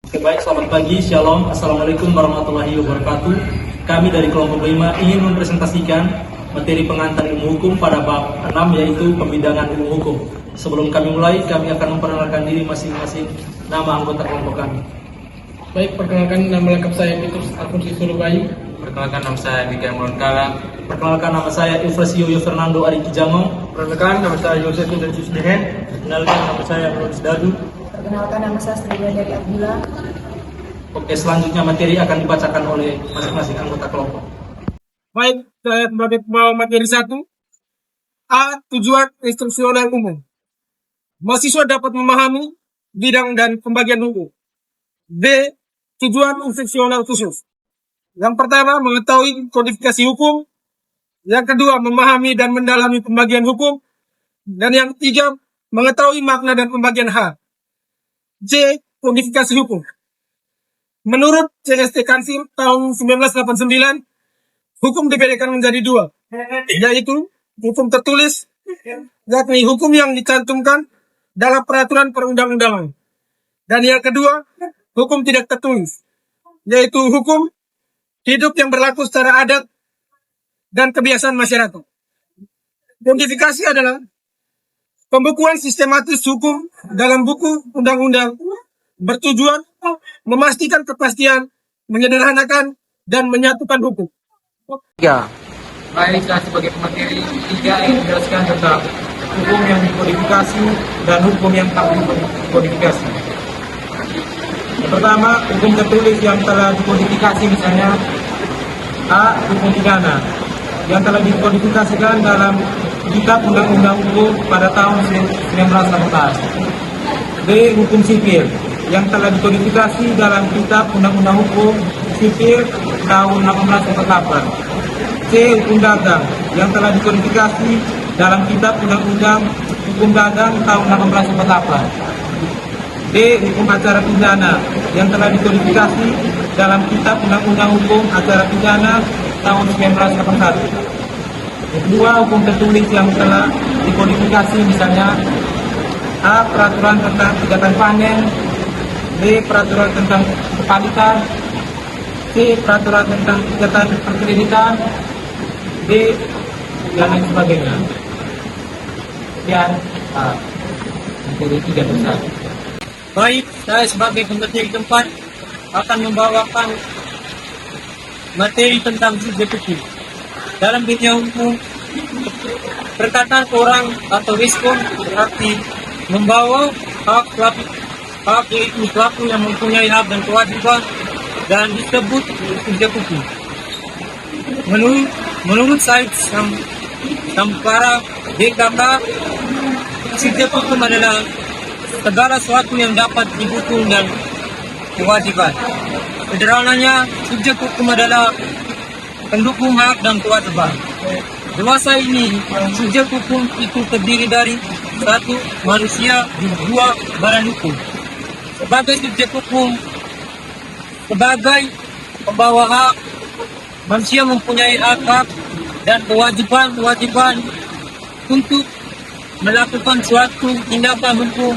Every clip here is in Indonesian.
Oke, baik, selamat pagi, Shalom, Assalamualaikum warahmatullahi wabarakatuh. Kami dari kelompok 5 ingin mempresentasikan materi pengantar ilmu hukum pada bab 6, yaitu pembidangan ilmu hukum. Sebelum kami mulai, kami akan memperkenalkan diri masing-masing nama anggota kelompok kami. Baik, perkenalkan nama lengkap saya Petrus Alfonsi Sulubayu. Perkenalkan nama saya Miguel Molonkala. Perkenalkan nama saya Ilfasio Fernando Ariki Jamong. Perkenalkan nama saya Yosef Indrius Dehen. Perkenalkan nama saya Loris Dadu. Perkenalkan nama saya Sriya dari Abdullah. Oke, selanjutnya materi akan dibacakan oleh masing-masing anggota kelompok. Baik, saya sebagai pembawa materi 1. A. Tujuan instruksional umum. Mahasiswa dapat memahami bidang dan pembagian hukum. B. Tujuan instruksional khusus. Yang pertama, mengetahui kodifikasi hukum. Yang kedua, memahami dan mendalami pembagian hukum. Dan yang ketiga, mengetahui makna dan pembagian hak. C. Kodifikasi hukum. Menurut CST Kansil tahun 1989, hukum dibedakan menjadi dua, yaitu hukum tertulis, yakni hukum yang dicantumkan dalam peraturan perundang-undangan. Dan yang kedua, hukum tidak tertulis, yaitu hukum hidup yang berlaku secara adat dan kebiasaan masyarakat. Kodifikasi adalah pembukuan sistematis hukum dalam buku undang-undang bertujuan memastikan kepastian, menyederhanakan, dan menyatukan hukum. Baik, saya sebagai pemateri 3 ingin menjelaskan tentang hukum yang dikodifikasi dan hukum yang tak dikodifikasi. Yang pertama, hukum tertulis yang telah dikodifikasi, misalnya A. Hukum pidana yang telah dikodifikasikan dalam Kitab Undang-Undang Hukum pada tahun 1918. B. Hukum sipil yang telah dikodifikasi dalam Kitab Undang-Undang Hukum Sipil tahun 1848. C. Hukum dagang yang telah dikodifikasi dalam Kitab Undang-Undang Hukum Dagang tahun 1848. D. Hukum acara pidana yang telah dikodifikasi dalam Kitab Undang-Undang Hukum Acara Pidana tahun 1981. Kedua, hukum tertulis yang telah dikodifikasi, misalnya A. Peraturan tentang kegiatan panen. B. Peraturan tentang kepalitan. C. Peraturan tentang kegiatan perkreditan. D. Dan lain sebagainya. Sekian materi 3 besar. Baik, saya sebagai pemateri keempat akan membawakan materi tentang subjek hukum. Dalam dunia hukum, perkataan orang atau respon berarti membawa hak yaitu pelaku yang mempunyai hak dan kewajiban dan disebut subjek hukum. Menurut Said Sampara DKK, subjek hukum adalah segala sesuatu yang dapat didukung dan kewajiban. Sederhananya, subjek hukum adalah pendukung hak dan kewajiban. Dewasa ini, subjek hukum itu terdiri dari 1. Manusia, 2. Badan hukum. Sebagai subjek hukum, sebagai pembawa hak, manusia mempunyai hak dan kewajiban untuk melakukan suatu tindakan hukum,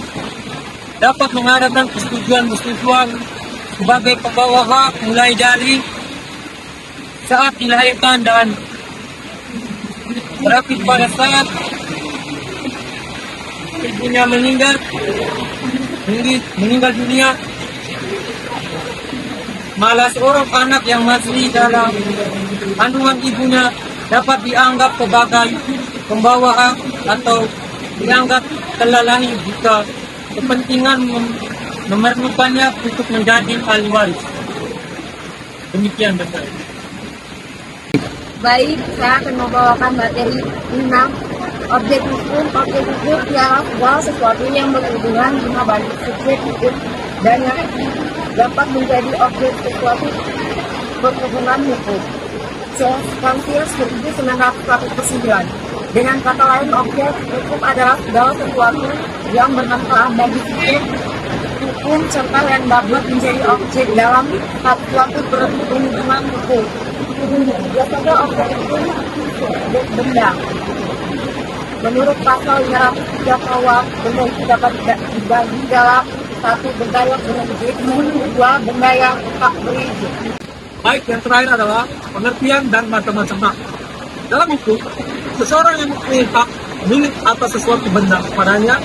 dapat mengadakan persetujuan sebagai pembawa hak mulai dari saat dilahirkan dan berakhir pada saat ibunya meninggal dunia. Malah seorang anak yang masih dalam kandungan ibunya dapat dianggap sebagai pembawa hak atau dianggap telah lahir jika kepentingan memerlukannya untuk menjadi ahli waris. Demikian besar. Baik, saya akan membawakan materi 6. Objek hukum ialah segala sesuatu yang berhubungan dengan balik subjek hukum dan yang dapat menjadi objek sesuatu berhubungan hukum. Kansil 1949. Dengan kata lain, objek hukum adalah segala sesuatu yang bermanfaat bagi subjek hukum serta yang dapat menjadi objek dalam suatu perhubungan hukum. Biasanya objek hukum benda. Menurut pasal 503 KUHP, benda itu dapat dibagi dalam satu benda yang berizin, dua benda yang tak berizin. Baik, yang terakhir adalah pengertian dan macam-macam hak. Dalam hukum, seseorang yang mempunyai hak milik atas sesuatu benda padanya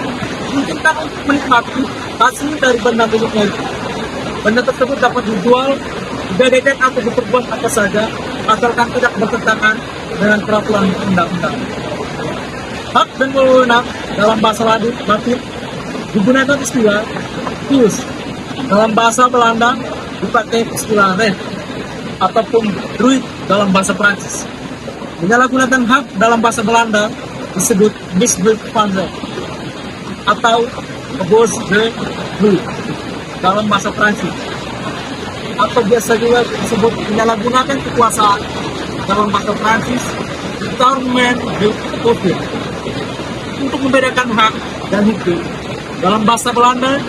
diizinkan untuk menikmati hasil dari benda miliknya itu. Benda tersebut dapat dijual, digadaikan atau diperbuat apa saja, asalkan tidak bertentangan dengan peraturan undang-undang. Hak dan wewenang dalam bahasa Latin digunakan istilah "ius". Dalam bahasa Belanda dipakai istilah "recht" ataupun "droit" dalam bahasa Prancis. Menyalahgunakan hak dalam bahasa Belanda disebut "misbruik van recht" atau "abuse de droit" dalam bahasa Prancis, atau biasa juga disebut menyalahgunakan kekuasaan dalam bahasa Prancis "détournement de pouvoir". Untuk membedakan hak dan hukum, dalam bahasa Belanda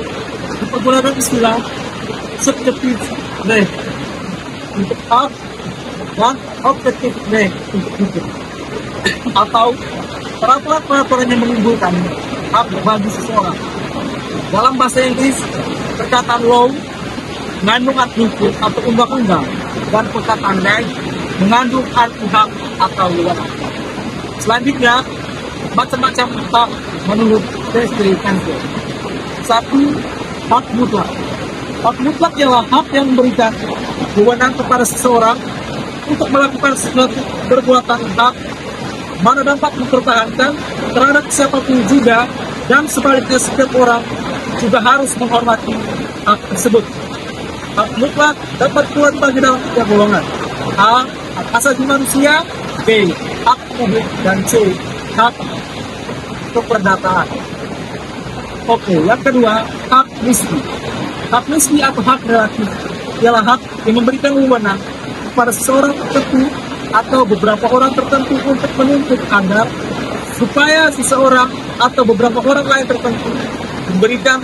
dipergunakan istilah subjectief recht untuk hak dan objektif recht untuk hukum, atau peraturan-peraturan yang menimbulkan hak bagi seseorang. Dalam bahasa Inggris, perkataan law mengandung arti hukum atau undang-undang, dan perkataan right mengandung arti hak atau wewenang. Selanjutnya, macam-macam hak menurut Desiree Cancel. 1. Hak mutlak. Hak mutlak ialah hak yang memberikan wewenang kepada seseorang untuk melakukan sesuatu perbuatan hak mana dapat mempertahankan terhadap siapapun juga, dan sebaliknya setiap orang juga harus menghormati hak tersebut. Hak mutlak dapat pula dibagi dalam tiga golongan: A. Hak asasi manusia, B. Hak publik, dan C. Hak keperdataan. Oke, yang kedua, hak nisbi. Hak nisbi atau hak relatif ialah hak yang memberikan wewenang kepada seseorang tertentu atau beberapa orang tertentu untuk menuntut agar supaya seseorang atau beberapa orang lain tertentu memberikan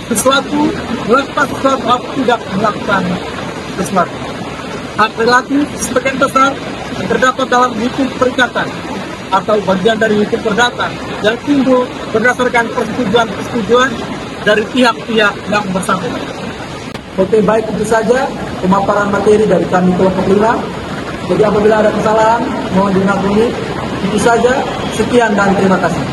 sesuatu, melakukan sesuatu atau tidak melakukan sesuatu. Hak relatif sebagian besar terdapat dalam hukum perikatan atau bagian dari hukum perdata yang timbul berdasarkan persetujuan dari pihak-pihak yang bersangkutan. Oke, baik, itu saja pemaparan materi dari kami kelompok 5. Jadi apabila ada kesalahan, mohon dimaklumi. Itu saja, sekian dan terima kasih.